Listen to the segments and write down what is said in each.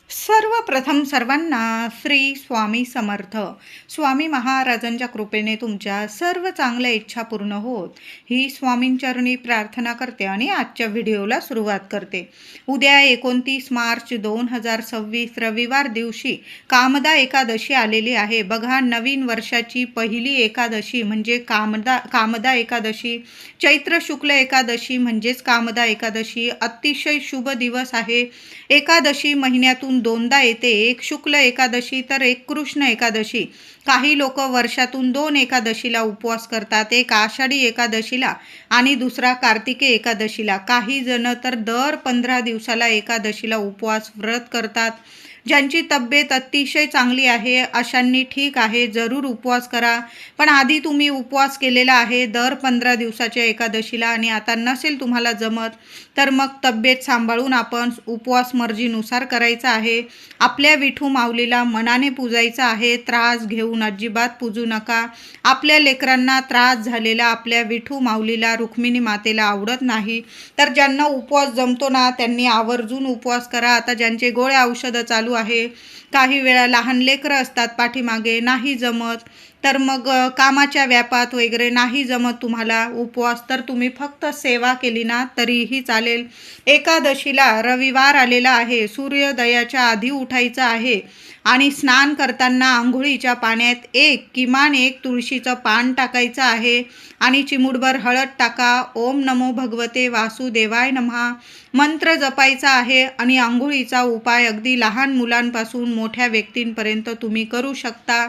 सर्वप्रथम सर्वांना श्री स्वामी समर्थ. स्वामी महाराजांच्या कृपेने तुमच्या सर्व चांगल्या इच्छा पूर्ण होत ही स्वामींचरणी प्रार्थना करते आणि आजच्या व्हिडिओला सुरुवात करते. उद्या 29 मार्च 2026 रविवार दिवशी कामदा एकादशी आलेली आहे. बघा, नवीन वर्षाची पहिली एकादशी म्हणजे कामदा एकादशी. चैत्र शुक्ल एकादशी म्हणजेच कामदा एकादशी. अतिशय शुभ दिवस आहे. एकादशी महिन्यातून दोनदा येते, एक शुक्ल एकादशी तर एक कृष्ण एकादशी. काही लोक वर्षातून 2 एकादशीला उपवास करतात, एक आषाढी एकादशीला आणि दुसरा कार्तिकी एकादशीला. काही जण तर दर 15 दिवसाला एकादशीला उपवास व्रत करतात. ज्यांची तब्येत अतिशय चांगली आहे अशांनी ठीक आहे, जरूर उपवास करा. पण आधी तुम्ही उपवास केलेला आहे दर 15 दिवसाच्या एकादशीला आणि आता नसेल तुम्हाला जमत तर मग तब्येत सांभाळून आपण उपवास मर्जीनुसार करायचा आहे. आपल्या विठू माऊलीला मनाने पूजायचं आहे. त्रास घेऊन अजिबात पूजू नका. आपल्या लेकरांना त्रास झालेला आपल्या विठू माऊलीला, रुक्मिणी मातेला आवडत नाही. तर ज्यांना उपवास जमतो ना त्यांनी आवर्जून उपवास करा. आता ज्यांचे गोळ्या औषधं चालू आहे, काही वेळा लहान लेकरं असतात पाठीमागे, नाही जमत तर मग कामाच्या व्यापात वगैरे नाही जमत तुम्हाला उपवास, तर तुम्ही फक्त सेवा केली ना तरीही चालेल. एकादशीला रविवार आलेला आहे. सूर्योदयाच्या आधी उठायचं आहे आणि स्नान करताना आंघोळीच्या पाण्यात किमान एक तुळशीचं पान टाकायचं आहे आणि चिमूटभर हळद टाका. ओम नमो भगवते वासुदेवाय नमः मंत्र जपायचा आहे. आणि आंघोळीचा उपाय अगदी लहान मुलांपासून मोठ्या व्यक्तींपर्यंत तुम्ही करू शकता.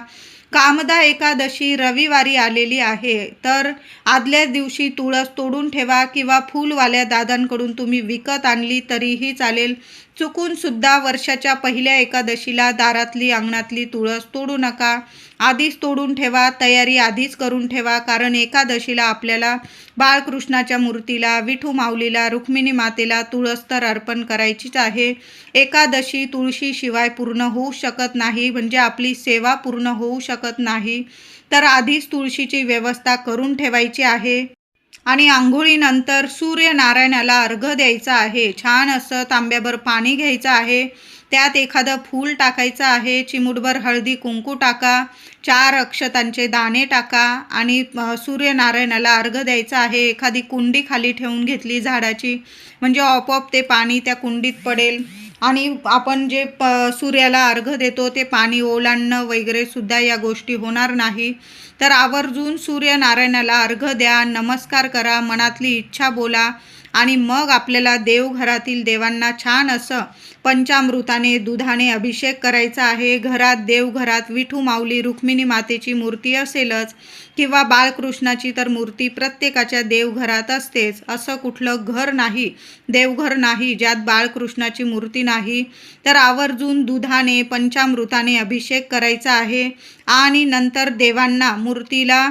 कामदा एकादशी रविवारी आलेली आहे, तर आदल्या दिवशी तुळस तोडून ठेवा किंवा फुलवाल्या दादांकडून तुम्ही विकत आणली तरीही चालेल. चुकून सुद्धा वर्षाच्या पहिल्या एकादशीला दारातली अंगणातली तुळस तोडू नका. आधीच तोडून ठेवा, तयारी आधीच करून ठेवा, कारण एकादशीला आपल्याला बाळकृष्णाच्या मूर्तीला, विठू माऊलीला, रुक्मिणी मातेला तुळस तर अर्पण करायचीच आहे. एकादशी तुळशीशिवाय पूर्ण होऊ शकत नाही, म्हणजे आपली सेवा पूर्ण होऊ शकत नाही. तर आधीच तुळशीची व्यवस्था करून ठेवायची आहे. आणि आंघोळीनंतर सूर्यनारायणाला अर्घ द्यायचा आहे. छान असं तांब्याभर पाणी घ्यायचं आहे, त्यात एखादं फूल टाकायचं आहे, चिमूटभर हळदी कुंकू टाका, 4 अक्षतांचे दाणे टाका आणि सूर्यनारायणाला अर्घ द्यायचा आहे. एखादी कुंडी खाली ठेवून घेतली झाडाची, म्हणजे आपोआप ते पाणी त्या कुंडीत पडेल आणि आपण जे सूर्याला अर्घ देतो ते पाणी ओलांडणं वगैरे सुद्धा या गोष्टी होणार नाही. तर आवर्जून सूर्यनारायणाला अर्घ द्या, नमस्कार करा, मनातली इच्छा बोला आणि मग आपल्याला देवघरातील देवांना छान असं पंचामृताने, दुधाने अभिषेक करायचा आहे. देवघरात विठू माऊली, रुक्मिणी मातेची मूर्ती असेलच किंवा बाळकृष्णाची तर मूर्ती प्रत्येकाच्या देवघरात असतेच. असं कुठलं घर नाही, देवघर नाही ज्यात बाळकृष्णाची मूर्ती नाही. तर आवर्जून दुधाने, पंचामृताने अभिषेक करायचा आहे आणि नंतर देवांना, मूर्तीला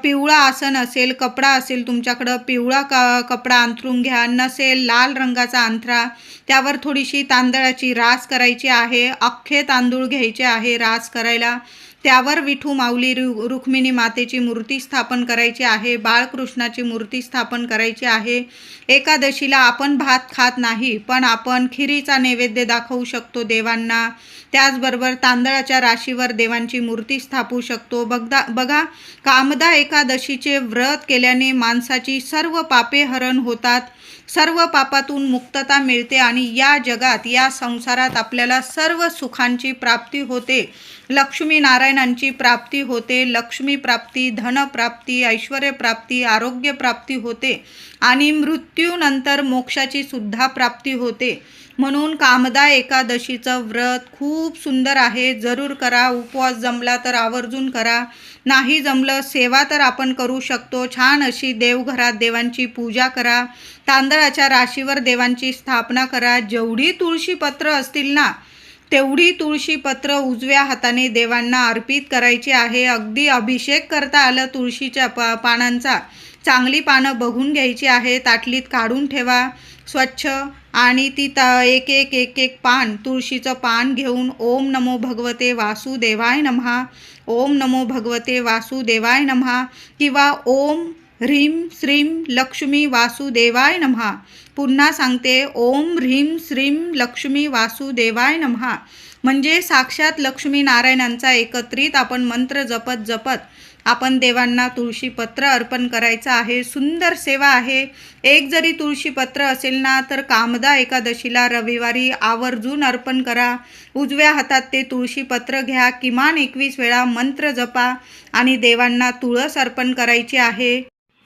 पिवळा आसन असेल, कपडा असेल तुमच्याकडं, पिवळा कपडा अंथरून घ्या. नसेल लाल रंगाचा अंथरा, त्यावर थोडीशी तांदळाची रास करायची आहे. अख्खे तांदूळ घ्यायचे आहे रास करायला. त्यावर विठू माऊली, रुक्मिणी मातेची मूर्ती स्थापन करायची आहे, बाळकृष्णाची मूर्ती स्थापन करायची आहे. एकादशीला आपण भात खात नाही, पण आपण खिरीचा नैवेद्य दाखवू शकतो देवांना. त्याचबरोबर तांदळाच्या राशीवर देवांची मूर्ती स्थापू शकतो. बघा, कामदा एकादशीचे व्रत केल्याने माणसाची सर्व पापे हरण होतात, सर्व पापातून मुक्तता मिळते आणि या जगात, या संसारात आपल्याला सर्व सुखांची प्राप्ती होते. लक्ष्मी नारायणांची प्राप्ती होते. लक्ष्मी प्राप्ती, धनप्राप्ती, ऐश्वर्यप्राप्ती, आरोग्यप्राप्ती होते आणि मृत्यूनंतर मोक्षाची सुद्धा प्राप्ती होते. म्हणून कामदा एकादशीचं व्रत खूप सुंदर आहे, जरूर करा. उपवास जमला तर आवर्जून करा, नाही जमलं सेवा तर आपण करू शकतो. छान अशी देवघरात देवांची पूजा करा, तांदळाच्या राशीवर देवांची स्थापना करा. जेवढी तुळशीपत्र असतील ना तेवढी तुळशीपत्र उजव्या हाताने देवांना अर्पित करायची आहे. अगदी अभिषेक करता आलं तुळशीच्या पानांचा, चांगली पानं बघून घ्यायची आहे, ताटलीत काढून ठेवा स्वच्छ आणि ती एक एक पान, तुळशीचं पान घेऊन ओम नमो भगवते वासुदेवाय नमः, ओम नमो भगवते वासुदेवाय नमः किंवा ओम ह्रीं श्रीं लक्ष्मी वासुदेवाय नमः. पुन्हा सांगते, ओम ह्रीं श्रीं लक्ष्मी वासुदेवाय नमः. म्हणजे साक्षात लक्ष्मी नारायणांचा एकत्रित आपण मंत्र जपत जपत आपण देवांना तुळशीपत्र अर्पण करायचं आहे. सुंदर सेवा आहे. एक जरी तुळशीपत्र असेल ना तर कामदा एकादशीला रविवारी आवर्जून अर्पण करा. उजव्या हातात ते तुळशीपत्र घ्या, किमान 21 वेळा मंत्र जपा आणि देवांना तुळस अर्पण करायची आहे.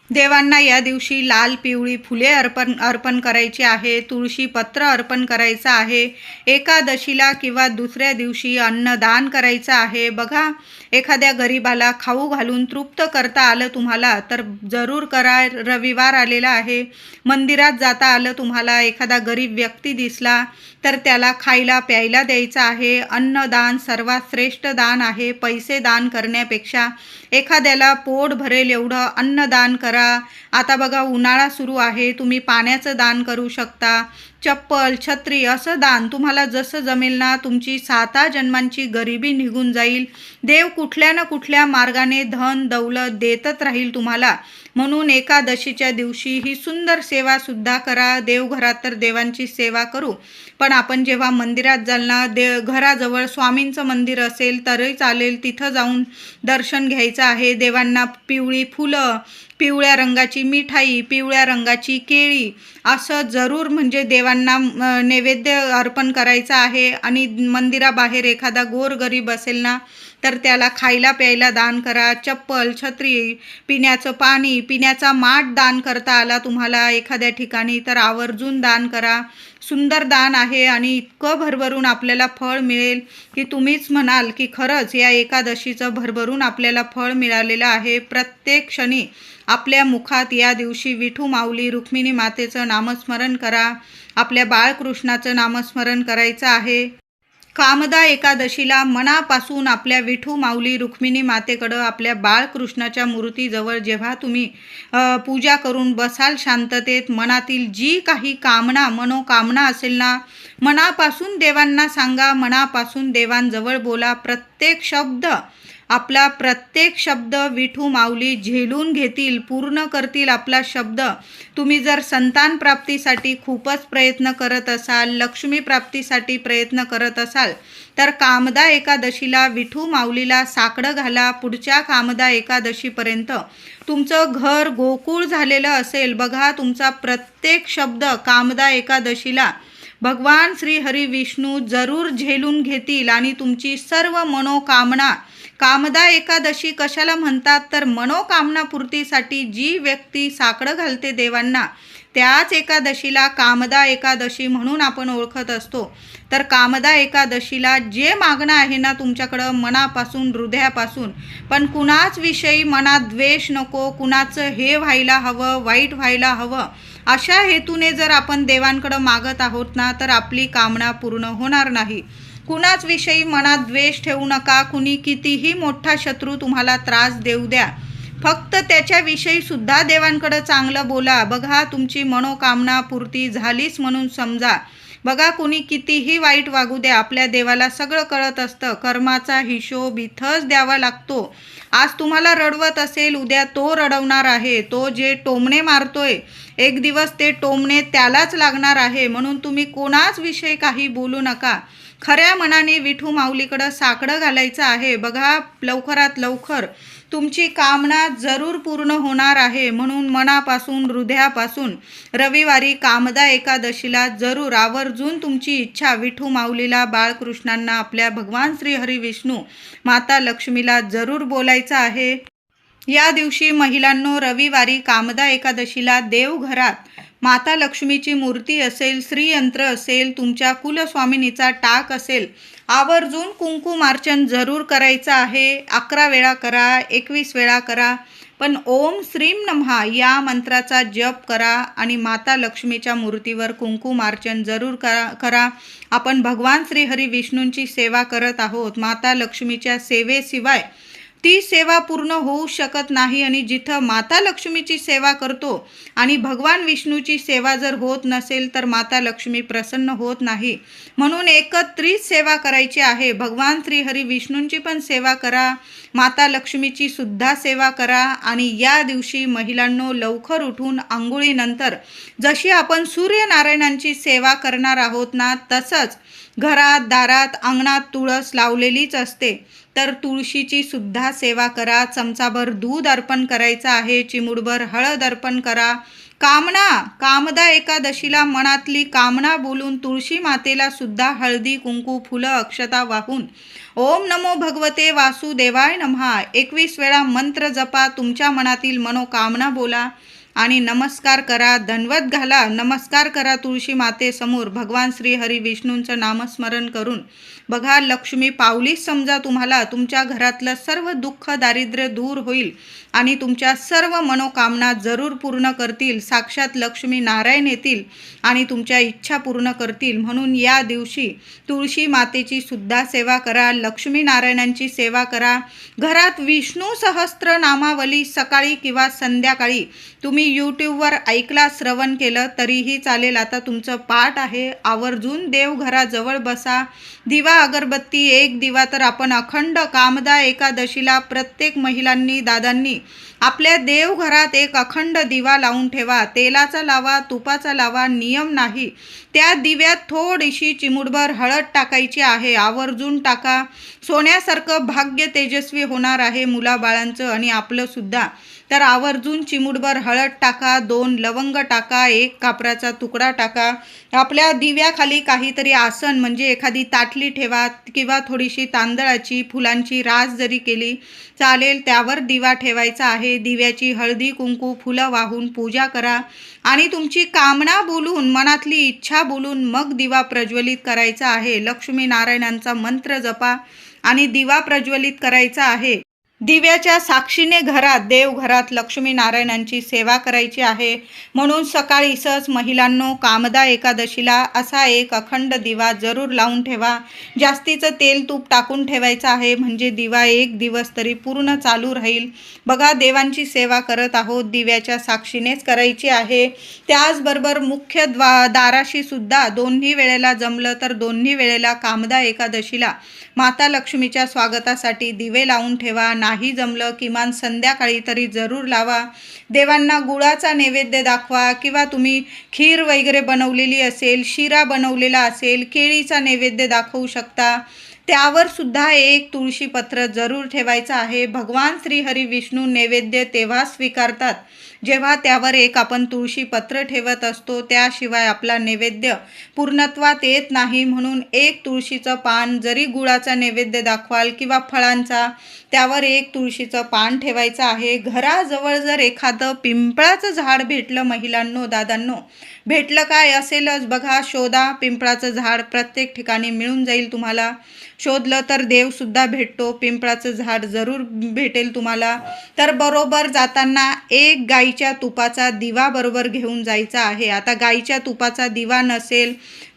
देवांना या दिवशी लाल पिवळी फुले अर्पण करायची आहे. तुळशी पत्र अर्पण करायचं आहे. एकादशीला किंवा दुसऱ्या दिवशी अन्नदान करायचं आहे. बघा, एखाद्या गरीबाला खाऊ घालून तृप्त करता आलं तुम्हाला तर जरूर करा. रविवार आलेला आहे, मंदिरात जाता आलं तुम्हाला, एखादा गरीब व्यक्ती दिसला तर त्याला खायला प्यायला द्यायचं आहे. अन्नदान सर्वात श्रेष्ठ दान आहे. पैसे दान करण्यापेक्षा एखाद्याला पोट भरेल एवढं अन्नदान करा. आता बघा, उन्हाळा सुरू आहे, तुम्ही पाण्याचं दान करू शकता. चप्पल, छत्री असं दान तुम्हाला जसं जमेल ना. तुमची 7 जन्मांची गरिबी निघून जाईल. देव कुठल्या ना कुठल्या मार्गाने धन दौलत देतच राहील तुम्हाला. म्हणून एकादशीच्या दिवशी ही सुंदर सेवा सुद्धा करा. देवघरात तर देवांची सेवा करू, पण आपण जेव्हा मंदिरात जाल ना, घराजवळ स्वामींचं मंदिर असेल तरी चालेल, तिथं जाऊन दर्शन घ्यायचं आहे. देवांना पिवळी फुलं, पिवळ्या रंगाची मिठाई, पिवळ्या रंगाची केळी असं जरूर म्हणजे देवांना नैवेद्य अर्पण करायचं आहे. आणि मंदिराबाहेर एखादा गोरगरीब असेल ना तर त्याला खायला प्यायला दान करा. चप्पल, छत्री, पिण्याचं पाणी, पिण्याचा माठ दान करता आला तुम्हाला एखाद्या ठिकाणी तर आवर्जून दान करा. सुंदर दान आहे आणि इतकं भरभरून आपल्याला फळ मिळेल की तुम्हीच म्हणाल की खरंच या एकादशीचं भरभरून आपल्याला फळ मिळालेलं आहे. प्रत्येक क्षणी आपल्या मुखात या दिवशी विठू माऊली रुक्मिणी मातेचं नामस्मरण करा. आपल्या बाळकृष्णाचं नामस्मरण करायचं आहे. कामदा एकादशीला मनापासून आपल्या विठू माऊली रुक्मिणी मातेकडं आपल्या बाळकृष्णाच्या मूर्तीजवळ जेव्हा तुम्ही पूजा करून बसाल शांततेत, मनातील जी काही कामना मनोकामना असेल ना, मनापासून देवांना सांगा, मनापासून देवांजवळ बोला. प्रत्येक शब्द विठू माऊली झेलून घेतील, पूर्ण करतील आपला शब्द. तुम्ही जर संतान प्राप्तीसाठी खूपच प्रयत्न करत असाल, लक्ष्मी प्राप्तीसाठी प्रयत्न करत असाल तर कामदा एकादशीला विठू माऊलीला साकडं घाला. पुढच्या कामदा एकादशीपर्यंत तुमचं घर गोकुळ झालेलं असेल. बघा, तुमचा प्रत्येक शब्द कामदा एकादशीला भगवान श्री हरी विष्णू जरूर झेलून घेतील आणि तुमची सर्व मनोकामना. कामदा एकादशी कशाला म्हणतात तर मनोकामनापूर्तीसाठी जी व्यक्ती साकडं घालते देवांना त्याच एकादशीला कामदा एकादशी म्हणून आपण ओळखत असतो. तर कामदा एकादशीला जे मागणं आहे ना तुमच्याकडं मनापासून, हृदयापासून, पण कुणाच विषयी मनात द्वेष नको, कुणाचं हे व्हायला हवं, वाईट व्हायला हवं, अशा हेतूने जर आपण देवांकडं मागत आहोत ना तर आपली कामना पूर्ण होणार नाही. कुणाच विषयी मनात द्वेष ठेवू नका. कुणी कितीही मोठा शत्रू तुम्हाला त्रास देऊ द्या, फक्त त्याच्याविषयी सुद्धा देवांकडे चांगलं बोला. बघा, तुमची मनोकामना पूर्ती झालीच म्हणून समजा. बघा, कुणी कितीही वाईट वागू द्या, आपल्या देवाला सगळं कळत असतं. कर्माचा हिशोब इथंच द्यावा लागतो. आज तुम्हाला रडवत असेल, उद्या तो रडवणार आहे. तो जे टोमणे मारतोय एक दिवस ते टोमणे त्यालाच लागणार आहे. म्हणून तुम्ही कोणाच विषयी काही बोलू नका. खऱ्या मनाने विठू माऊलीकडं साकडं घालायचं आहे. बघा, लवकरात लवकर तुमची कामना जरूर पूर्ण होणार आहे. म्हणून मनापासून, हृदयापासून रविवारी कामदा एकादशीला जरूर आवर्जून तुमची इच्छा विठू माऊलीला, बाळकृष्णांना, आपल्या भगवान श्री हरी विष्णू माता लक्ष्मीला जरूर बोलायचं आहे. या दिवशी महिलांनो, रविवारी कामदा एकादशीला देवघरात माता लक्ष्मीची मूर्ती असेल, श्रीयंत्र असेल, तुमच्या कुलस्वामिनीचा टाक असेल, आवर्जून कुंकुमार्चन जरूर करायचं आहे. 11 वेळा करा, 21 वेळा करा, पण ओम श्रीं नमः या मंत्राचा जप करा आणि माता लक्ष्मीच्या मूर्तीवर कुंकुमार्चन जरूर करा. आपण भगवान श्री हरी विष्णूंची सेवा करत आहोत. माता लक्ष्मीच्या सेवेशिवाय ती सेवा पूर्ण होऊ शकत नाही. आणि जिथं माता लक्ष्मीची सेवा करतो आणि भगवान विष्णूची सेवा जर होत नसेल तर माता लक्ष्मी प्रसन्न होत नाही. म्हणून एकत्रित सेवा करायची आहे. भगवान श्री हरी विष्णूंची पण सेवा करा, माता लक्ष्मीची सुद्धा सेवा करा. आणि या दिवशी महिलांनो लवकर उठून आंघोळीनंतर जशी आपण सूर्यनारायणांची सेवा करणार आहोत ना, तसंच घरात दारात अंगणात तुळस लावलेलीच असते, तर तुळशीची सुद्धा सेवा करा. चमचाभर दूध अर्पण करायचं आहे, चिमूटभर हळद अर्पण करा. कामदा एकादशीला मनातली कामना बोलून तुळशी मातेला सुद्धा हळदी कुंकू फुलं अक्षता वाहून ओम नमो भगवते वासुदेवाय नमः 21 वेळा मंत्र जपा. तुमच्या मनातील मनोकामना बोला आणि नमस्कार करा, दंडवत घाला. नमस्कार करा तुळशी मातेसमोर. भगवान श्री हरी विष्णूंचं नामस्मरण करून बघा, लक्ष्मी पावलीच समजा तुम्हाला. तुमच्या घरातलं सर्व दुःख दारिद्र्य दूर होईल आणि तुमच्या सर्व मनोकामना जरूर पूर्ण करतील. साक्षात लक्ष्मी नारायण येतील आणि तुमच्या इच्छा पूर्ण करतील. म्हणून या दिवशी तुळशी मातेची सुद्धा सेवा करा, लक्ष्मी नारायणांची सेवा करा. घरात विष्णू सहस्त्र नामावली सकाळी किंवा संध्याकाळी तुम्ही यूट्यूबवर ऐकला, श्रवण केलं तरीही चालेल. आता तुमचं पाठ आहे, आवर्जून देवघराजवळ बसा. दिवा अगरबत्ती एक दिवा तर आपण अखंड कामदा एकादशीला प्रत्येक महिलांनी दादांनी आपल्या देवघरात एक अखंड दिवा लावून ठेवा. तेलाचा लावा, तुपाचा लावा, नियम नाही. त्या दिव्यात थोडीशी चिमूटभर हळद टाकायची आहे, आवर्जून टाका. सोन्यासारखं भाग्य तेजस्वी होणार आहे मुलाबाळांचं आणि आपलं सुद्धा. तर आवर्जून चिमूटभर हळद टाका, 2 लवंग टाका, 1 कापराचा तुकडा टाका. आपल्या दिव्याखाली काहीतरी आसन म्हणजे एखादी ताटली ठेवा किंवा थोडीशी तांदळाची फुलांची रास जरी केली चालेल, त्यावर दिवा ठेवायचा आहे. दिव्याची हळदी कुंकू फुलं वाहून पूजा करा आणि तुमची कामना बोलून, मनातली इच्छा बोलून मग दिवा प्रज्वलित करायचा आहे. लक्ष्मी नारायणांचा मंत्र जपा आणि दिवा प्रज्वलित करायचा आहे. दिव्याच्या साक्षीने घरात, देवघरात लक्ष्मी नारायणांची सेवा करायची आहे. म्हणून सकाळी सहज महिलांनो कामदा एकादशीला असा एक अखंड दिवा जरूर लावून ठेवा. जास्तीचं तेल तूप टाकून ठेवायचं आहे, म्हणजे दिवा एक दिवस तरी पूर्ण चालू राहील. बघा, देवांची सेवा करत आहोत, दिव्याच्या साक्षीनेच करायची आहे. त्याचबरोबर मुख्य दाराशी सुद्धा दोन्ही वेळेला जमलं तर दोन्ही वेळेला कामदा एकादशीला माता लक्ष्मीच्या स्वागतासाठी दिवे लावून ठेवा. नाही जमलं किमान संध्याकाळी तरी जरूर लावा. देवांना गुळाचा नैवेद्य दाखवा किंवा तुम्ही खीर वगैरे बनवलेली असेल, शिरा बनवलेला असेल, केळीचा नैवेद्य दाखवू शकता. त्यावर सुद्धा एक तुळशीपत्र जरूर ठेवायचं आहे. भगवान श्री हरी विष्णू नैवेद्य तेव्हा स्वीकारतात जेव्हा त्यावर एक आपण तुळशीपत्र ठेवत असतो, त्याशिवाय आपला नैवेद्य पूर्णत्वात येत नाही. म्हणून एक तुळशीचं पान, जरी गुळाचा नैवेद्य दाखवाल किंवा फळांचा, त्यावर एक तुळशीचं पान ठेवायचं आहे. घराजवळ जर एखादं पिंपळाचं झाड भेटलं महिलांनो दादांनो, भेटलं काय असेलच बघा, शोधा. पिंपळाचं झाड प्रत्येक ठिकाणी मिळून जाईल तुम्हाला. शोधलं तर देवसुद्धा भेटतो. पिंपळाचं झाड जरूर भेटेल तुम्हाला. तर बरोबर जाताना एक गाईच्या तुपाचा दिवा बरोबर घेऊन जायचा आहे. आता गाईच्या तुपाचा दिवा नसेल,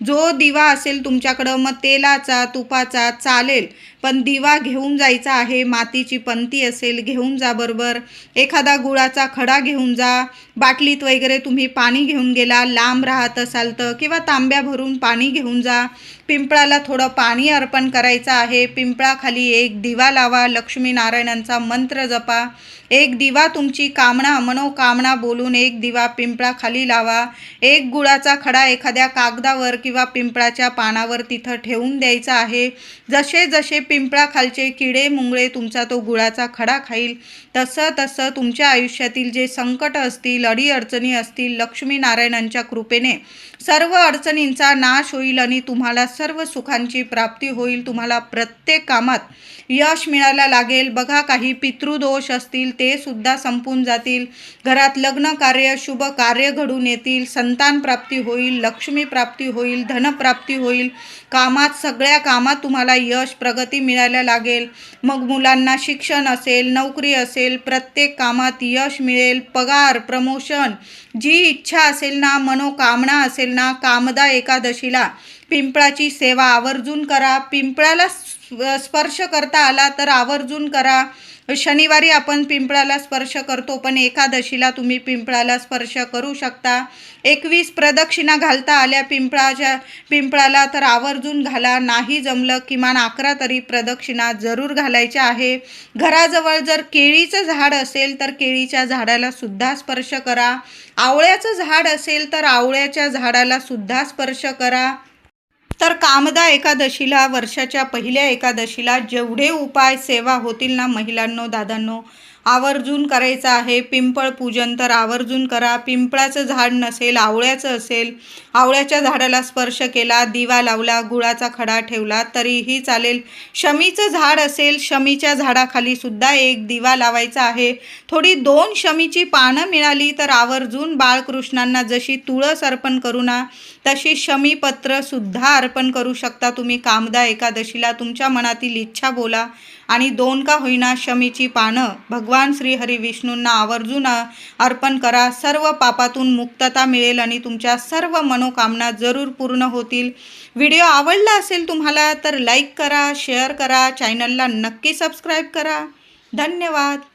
जो दिवा असेल तुमच्याकडं, मग तेलाचा तुपाचा चालेल, पण दिवा घेऊन जायचा आहे. मातीची पंती असेल घेऊन जा बरोबर. एखादा गुळाचा खडा घेऊन जा. बाटलीत वगैरे तुम्ही पाणी घेऊन गेला, लांब राहत असाल तर, किंवा तांब्या भरून पाणी घेऊन जा. पिंपळाला थोडं पाणी अर्पण करायचं आहे. पिंपळाखाली एक दिवा लावा. लक्ष्मी नारायणांचा मंत्र जपा. एक दिवा तुमची कामना मनोकामना बोलून एक दिवा पिंपळाखाली लावा. एक गुळाचा खडा एखाद्या कागदावर किंवा पिंपळाच्या पानावर तिथं ठेवून द्यायचा आहे. जसे जसे पिंपळाखालचे किडे मुंगळे तुमचा तो गुळाचा खडा खाईल, तसं तसं तुमच्या आयुष्यातील जे संकट असतील, अडीअडचणी असतील, लक्ष्मी नारायणांच्या कृपेने सर्व अडचणींचा नाश होईल आणि तुम्हाला सर्व सुखांची प्राप्ती होईल. तुम्हाला प्रत्येक कामात यश मिळायला लागेल. बघा, काही पितृदोष असतील ते सुद्धा संपून जातील. घरात लग्न कार्य, शुभ कार्य घडून येतील. संतान प्राप्ती होईल, लक्ष्मी प्राप्ती होईल, धनप्राप्ती होईल. कामात, सगळ्या कामात तुम्हाला यश प्रगती मिळायला लागेल. मग मुलांना शिक्षण असेल, नोकरी असेल, प्रत्येक कामात यश मिळेल. पगार, प्रमोशन, जी इच्छा असेल ना, मनोकामना असेल ना, कामदा एकादशीला पिंपळाची सेवा आवर्जून करा. पिंपळाला स्पर्श करता आला तर आवर्जून करा. शनिवारी आपण पिंपळाला स्पर्श करतो, पण एकादशीला तुम्ही पिंपळाला स्पर्श करू शकता. 21 प्रदक्षिणा घालता आल्या पिंपळाला तर आवर्जून घाला. नाही जमलं किमान 11 तरी प्रदक्षिणा जरूर घालायच्या आहे. घराजवळ जर केळीचं झाड असेल तर केळीच्या झाडाला सुद्धा स्पर्श करा. आवळ्याचं झाड असेल तर आवळ्याच्या झाडाला सुद्धा स्पर्श करा. तर कामदा एकादशीला, वर्षाच्या पहिल्या एकादशीला जेवढे उपाय सेवा होतील ना महिलांनो, दादांनो, आवर्जून करायचं आहे. पिंपळ पूजन तर आवर्जून करा. पिंपळाचं झाड नसेल, आवळ्याचं असेल, आवळ्याच्या झाडाला स्पर्श केला, दिवा लावला, गुळाचा खडा ठेवला तरीही चालेल. शमीचं झाड असेल, शमीच्या झाडाखाली सुद्धा एक दिवा लावायचा आहे. थोडी 2 शमीची पानं मिळाली तर आवर्जून बाळकृष्णांना जशी तुळस अर्पण करू ना, तशी शमीपत्र सुद्धा अर्पण करू शकता तुम्ही. कामदा एकादशीला तुमच्या मनातील इच्छा बोला आणि 2 का होईना शमीची पानं भगवान श्री हरी विष्णूंना आवर्जून अर्पण करा. सर्व पापातून मुक्तता मिळेल आणि तुमच्या सर्व मनोकामना जरूर पूर्ण होतील. व्हिडिओ आवडला असेल तुम्हाला तर लाईक करा, शेअर करा, चॅनलला नक्की सबस्क्राईब करा. धन्यवाद.